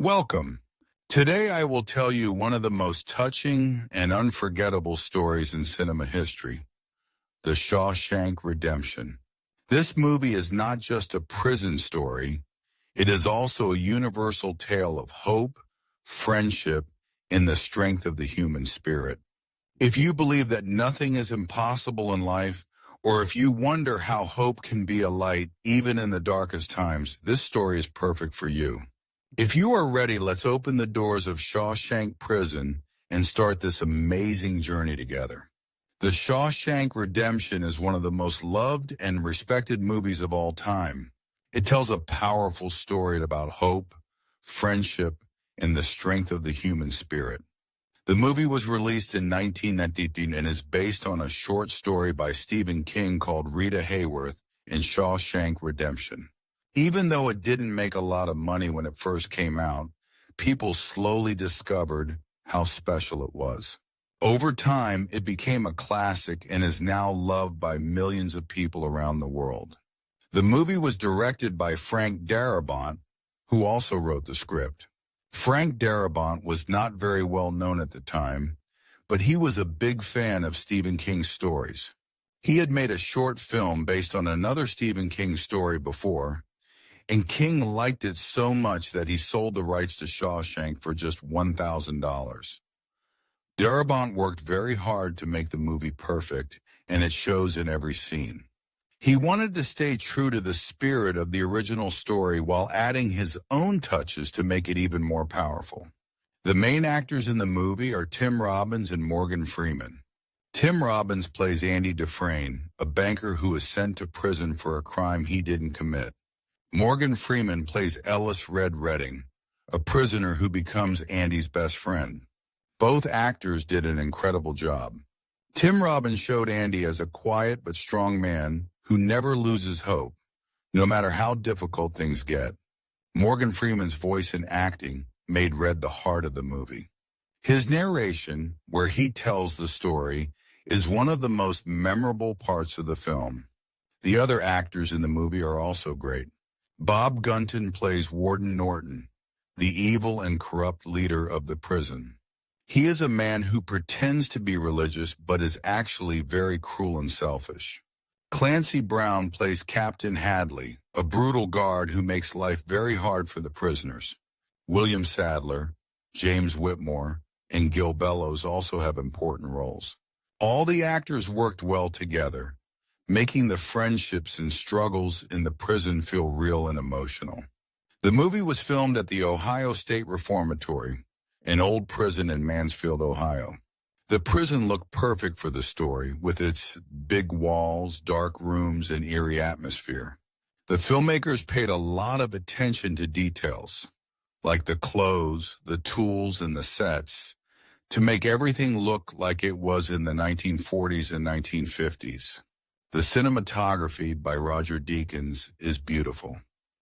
Welcome. Today I will tell you one of the most touching and unforgettable stories in cinema history, The Shawshank Redemption. This movie is not just a prison story, it is also a universal tale of hope, friendship, and the strength of the human spirit. If you believe that nothing is impossible in life, or if you wonder how hope can be a light even in the darkest times, this story is perfect for you. If you are ready, let's open the doors of Shawshank Prison and start this amazing journey together. The Shawshank Redemption is one of the most loved and respected movies of all time. It tells a powerful story about hope, friendship, and the strength of the human spirit. The movie was released in 1919 and is based on a short story by Stephen King called Rita Hayworth in Shawshank Redemption. Even though it didn't make a lot of money when it first came out, people slowly discovered how special it was. Over time, it became a classic and is now loved by millions of people around the world. The movie was directed by Frank Darabont, who also wrote the script. Frank Darabont was not very well known at the time, but he was a big fan of Stephen King's stories. He had made a short film based on another Stephen King story before, and King liked it so much that he sold the rights to Shawshank for just $1,000. Darabont worked very hard to make the movie perfect, and it shows in every scene. He wanted to stay true to the spirit of the original story while adding his own touches to make it even more powerful. The main actors in the movie are Tim Robbins and Morgan Freeman. Tim Robbins plays Andy Dufresne, a banker who is sent to prison for a crime he didn't commit. Morgan Freeman plays Ellis Red Redding, a prisoner who becomes Andy's best friend. Both actors did an incredible job. Tim Robbins showed Andy as a quiet but strong man who never loses hope, no matter how difficult things get. Morgan Freeman's voice and acting made Red the heart of the movie. His narration, where he tells the story, is one of the most memorable parts of the film. The other actors in the movie are also great. Bob Gunton plays Warden Norton, the evil and corrupt leader of the prison. He is a man who pretends to be religious but is actually very cruel and selfish. Clancy Brown plays Captain Hadley, a brutal guard who makes life very hard for the prisoners. William Sadler, James Whitmore, and Gil Bellows also have important roles. All the actors worked well together, making the friendships and struggles in the prison feel real and emotional. The movie was filmed at the Ohio State Reformatory, an old prison in Mansfield, Ohio. The prison looked perfect for the story, with its big walls, dark rooms, and eerie atmosphere. The filmmakers paid a lot of attention to details, like the clothes, the tools, and the sets, to make everything look like it was in the 1940s and 1950s. The cinematography by Roger Deakins is beautiful.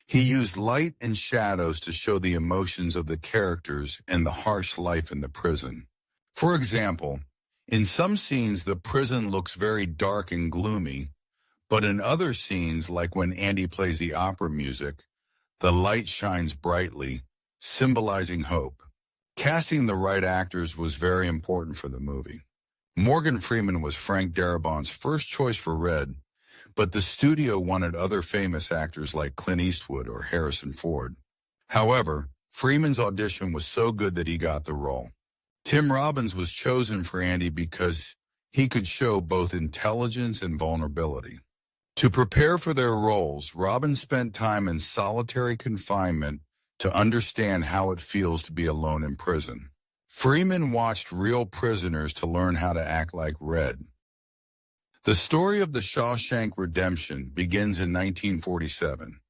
He used light and shadows to show the emotions of the characters and the harsh life in the prison. For example, in some scenes the prison looks very dark and gloomy, but in other scenes, like when Andy plays the opera music, the light shines brightly, symbolizing hope. Casting the right actors was very important for the movie. Morgan Freeman was Frank Darabont's first choice for Red, but the studio wanted other famous actors like Clint Eastwood or Harrison Ford. However, Freeman's audition was so good that he got the role. Tim Robbins was chosen for Andy because he could show both intelligence and vulnerability. To prepare for their roles, Robbins spent time in solitary confinement to understand how it feels to be alone in prison. Freeman watched real prisoners to learn how to act like Red. The story of the Shawshank Redemption begins in 1947.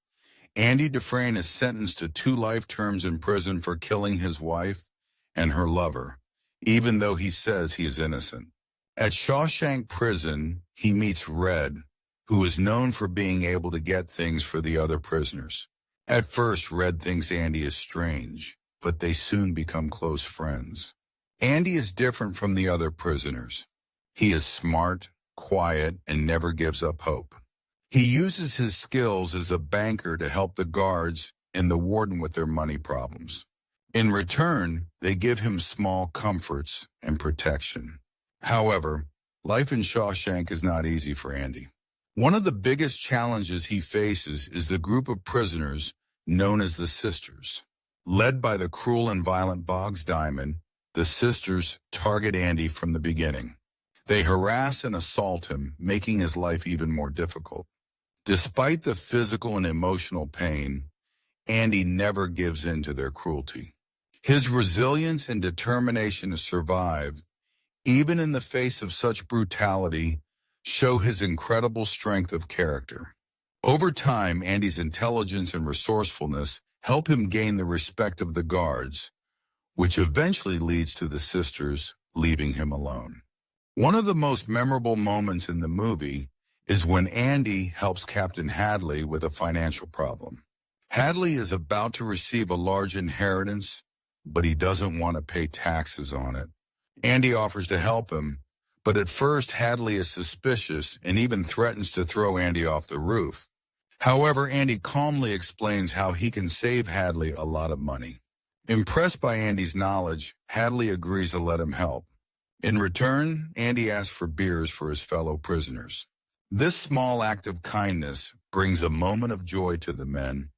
Andy Dufresne is sentenced to 2 life terms in prison for killing his wife and her lover, even though he says he is innocent. At Shawshank Prison, he meets Red, who is known for being able to get things for the other prisoners. At first, Red thinks Andy is strange, but they soon become close friends. Andy is different from the other prisoners. He is smart, quiet, and never gives up hope. He uses his skills as a banker to help the guards and the warden with their money problems. In return, they give him small comforts and protection. However, life in Shawshank is not easy for Andy. One of the biggest challenges he faces is the group of prisoners known as the Sisters. Led by the cruel and violent Boggs Diamond, the Sisters target Andy from the beginning. They harass and assault him, making his life even more difficult. Despite the physical and emotional pain, Andy never gives in to their cruelty. His resilience and determination to survive, even in the face of such brutality, show his incredible strength of character. Over time, Andy's intelligence and resourcefulness help him gain the respect of the guards, which eventually leads to the Sisters leaving him alone. One of the most memorable moments in the movie is when Andy helps Captain Hadley with a financial problem. Hadley is about to receive a large inheritance, but he doesn't want to pay taxes on it. Andy offers to help him, but at first Hadley is suspicious and even threatens to throw Andy off the roof. However, Andy calmly explains how he can save Hadley a lot of money. Impressed by Andy's knowledge, Hadley agrees to let him help. In return, Andy asks for beers for his fellow prisoners. This small act of kindness brings a moment of joy to the men,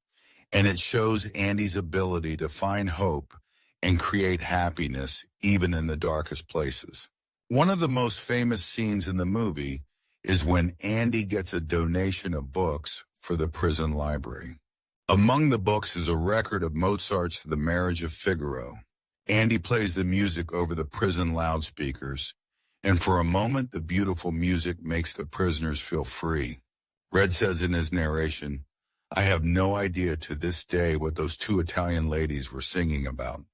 and it shows Andy's ability to find hope and create happiness even in the darkest places. One of the most famous scenes in the movie is when Andy gets a donation of books for the prison library. Among the books is a record of Mozart's The Marriage of Figaro. Andy plays the music over the prison loudspeakers, and for a moment the beautiful music makes the prisoners feel free. Red says in his narration, "I have no idea to this day what those two Italian ladies were singing about.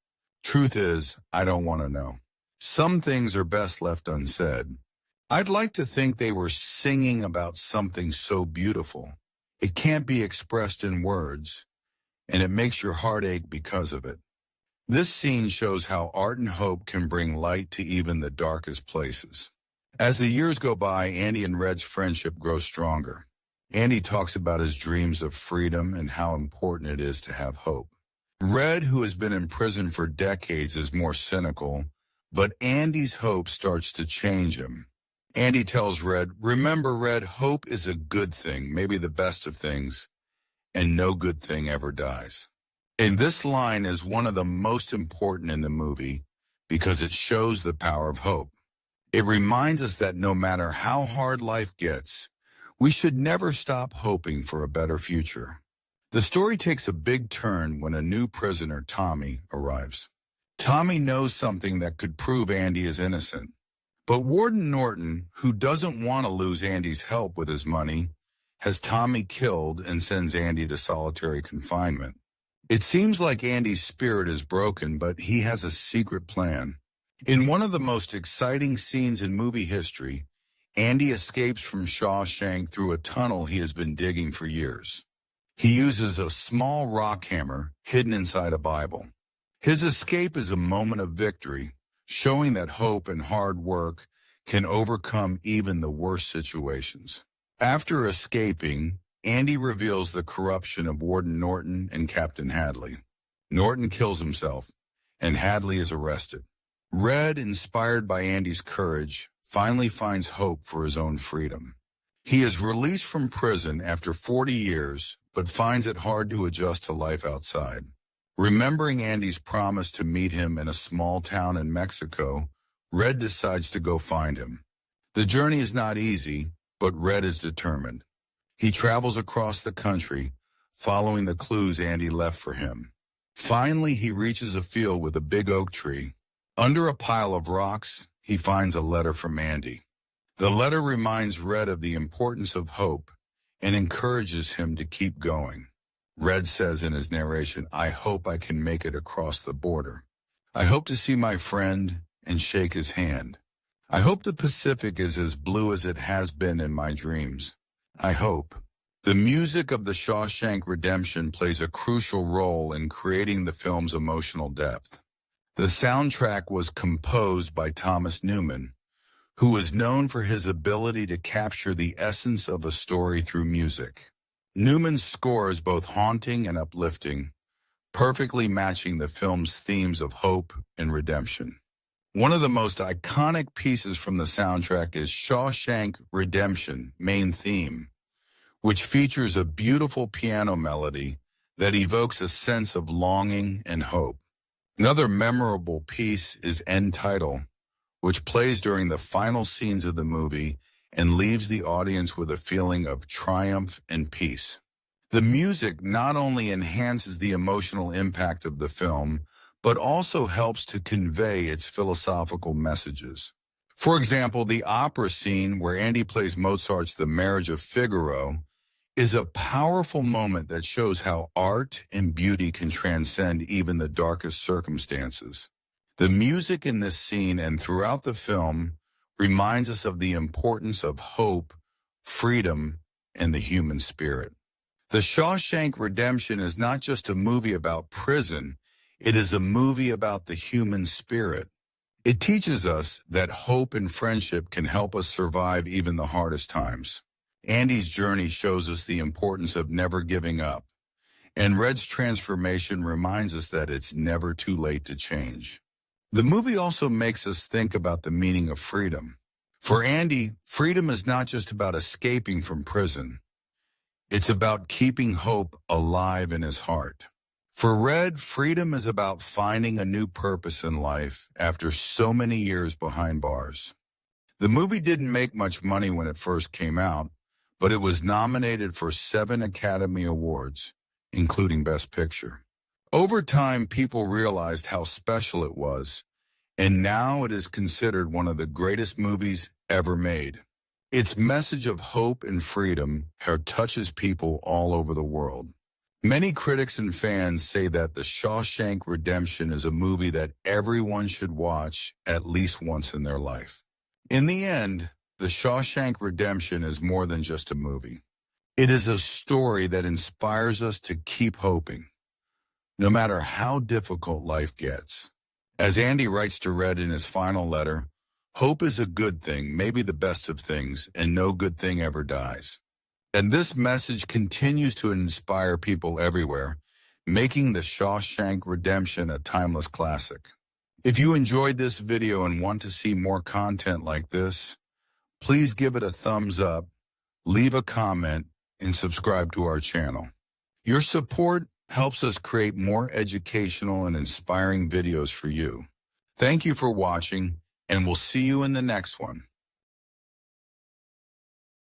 Truth is, I don't want to know. Some things are best left unsaid. I'd like to think they were singing about something so beautiful. It can't be expressed in words, and it makes your heart ache because of it." This scene shows how art and hope can bring light to even the darkest places. As the years go by, Andy and Red's friendship grows stronger. Andy talks about his dreams of freedom and how important it is to have hope. Red, who has been in prison for decades, is more cynical, but Andy's hope starts to change him. Andy tells Red, "Remember, Red, hope is a good thing, maybe the best of things, and no good thing ever dies." And this line is one of the most important in the movie because it shows the power of hope. It reminds us that no matter how hard life gets, we should never stop hoping for a better future. The story takes a big turn when a new prisoner, Tommy, arrives. Tommy knows something that could prove Andy is innocent. But Warden Norton, who doesn't want to lose Andy's help with his money, has Tommy killed and sends Andy to solitary confinement. It seems like Andy's spirit is broken, but he has a secret plan. In one of the most exciting scenes in movie history, Andy escapes from Shawshank through a tunnel he has been digging for years. He uses a small rock hammer hidden inside a Bible. His escape is a moment of victory, showing that hope and hard work can overcome even the worst situations. After escaping, Andy reveals the corruption of Warden Norton and Captain Hadley. Norton kills himself, and Hadley is arrested. Red, inspired by Andy's courage, finally finds hope for his own freedom. He is released from prison after 40 years, but finds it hard to adjust to life outside. Remembering Andy's promise to meet him in a small town in Mexico, Red decides to go find him. The journey is not easy, but Red is determined. He travels across the country, following the clues Andy left for him. Finally, he reaches a field with a big oak tree. Under a pile of rocks, he finds a letter from Andy. The letter reminds Red of the importance of hope and encourages him to keep going. Red says in his narration, "I hope I can make it across the border. I hope to see my friend and shake his hand. I hope the Pacific is as blue as it has been in my dreams. I hope." The music of The Shawshank Redemption plays a crucial role in creating the film's emotional depth. The soundtrack was composed by Thomas Newman, who is known for his ability to capture the essence of a story through music. Newman's score is both haunting and uplifting, perfectly matching the film's themes of hope and redemption. One of the most iconic pieces from the soundtrack is Shawshank Redemption main theme, which features a beautiful piano melody that evokes a sense of longing and hope. Another memorable piece is End Title, which plays during the final scenes of the movie and leaves the audience with a feeling of triumph and peace. The music not only enhances the emotional impact of the film, but also helps to convey its philosophical messages. For example, the opera scene where Andy plays Mozart's The Marriage of Figaro is a powerful moment that shows how art and beauty can transcend even the darkest circumstances. The music in this scene and throughout the film reminds us of the importance of hope, freedom, and the human spirit. The Shawshank Redemption is not just a movie about prison, it is a movie about the human spirit. It teaches us that hope and friendship can help us survive even the hardest times. Andy's journey shows us the importance of never giving up, and Red's transformation reminds us that it's never too late to change. The movie also makes us think about the meaning of freedom. For Andy, freedom is not just about escaping from prison. It's about keeping hope alive in his heart. For Red, freedom is about finding a new purpose in life after so many years behind bars. The movie didn't make much money when it first came out, but it was nominated for 7 Academy Awards, including Best Picture. Over time, people realized how special it was, and now it is considered one of the greatest movies ever made. Its message of hope and freedom touches people all over the world. Many critics and fans say that The Shawshank Redemption is a movie that everyone should watch at least once in their life. In the end, The Shawshank Redemption is more than just a movie. It is a story that inspires us to keep hoping, no matter how difficult life gets. As Andy writes to Red in his final letter, hope is a good thing, maybe the best of things, and no good thing ever dies. And this message continues to inspire people everywhere, making The Shawshank Redemption a timeless classic. If you enjoyed this video and want to see more content like this, please give it a thumbs up, leave a comment, and subscribe to our channel. Your support helps us create more educational and inspiring videos for you. Thank you for watching, and we'll see you in the next one.